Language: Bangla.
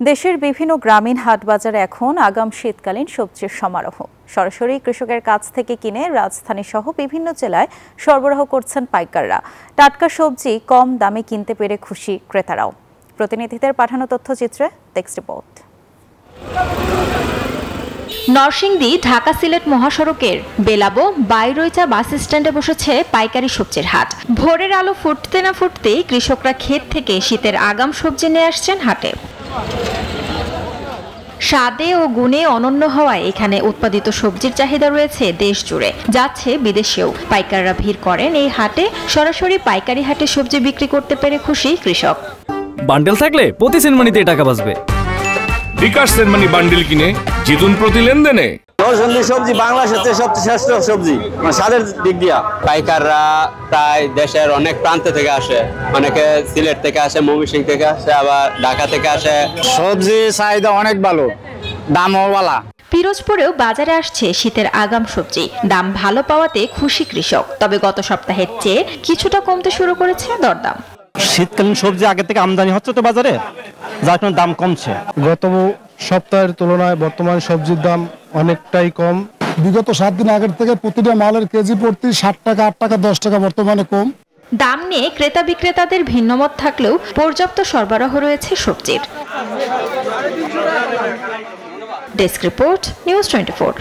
দেশের বিভিন্ন গ্রামীণ হাটবাজারে এখন আগাম শীতকালীন সবজির সমারোহ। সরাসরি কৃষকের কাছ থেকে কিনে রাজধানী সহ বিভিন্ন জেলায় সরবরাহ করছেন পাইকাররা। টাটকা সবজি কম দামে কিনতে পেরে খুশি ক্রেতারাও। প্রতিনিধিদের পাঠানো তথ্যচিত্রে টেক্সট রিপোর্ট। নরসিংদী ঢাকা সিলেট মহাসড়কের বেলাবো বাইরইচা বাস স্ট্যান্ডে বসেছে পাইকারি সবজির হাট। ভোরের আলো ফুটতে না ফুটতেই কৃষকরা ক্ষেত থেকে শীতের আগাম সবজি নিয়ে আসছেন হাটে। স্বাদে ও গুণে অনন্য হওয়ায় এখানে উৎপাদিত সবজির চাহিদা রয়েছে দেশ জুড়ে, যাচ্ছে বিদেশেও। পাইকাররা ভিড় করেন এই হাটে। সরাসরি পাইকারি হাটে সবজি বিক্রি করতে পেরে খুশি কৃষক। বান্ডেল থাকলে প্রতি সেনমানিতে টাকা বাঁচবে। বিকাশ সেনমানি বান্ডেল কিনে জিতুন প্রতি লেনদেনে। নরসিংদী সবজি বাংলাদেশের সবচেয়ে শ্রেষ্ঠ সবজি, স্বাদের দিক দিয়া। পাইকাররা প্রায় দেশের অনেক প্রান্ত থেকে আসে, অনেকে সিলেট থেকে আসে, ময়মনসিংহ থেকে আসে, আবার ঢাকা থেকে আসে। সবজি চাহিদা অনেক ভালো, দামও ভালো। পিরোজপুরেও বাজারে আসছে শীতের আগাম সবজি। দাম ভালো পাওয়াতে খুশি কৃষক। তবে গত সপ্তাহের চেয়ে কিছুটা কমতে শুরু করেছে দরদাম। শীতকালীন সবজি আগে থেকে আমদানি হচ্ছে তো বাজারে, যার কারণে দাম কমছে। গত সপ্তাহের তুলনায় বর্তমান সবজির দাম অনেকটাই কম। বিগত 7 দিন আগের থেকে প্রতিটা মালের কেজি প্রতি 7 টাকা, 8 টাকা, 10 টাকা বর্তমানে কম। দাম নিয়ে ক্রেতা বিক্রেতাদের ভিন্নমত থাকলেও পর্যাপ্ত সরবরাহ রয়েছে সবজির। Desk report, news 24।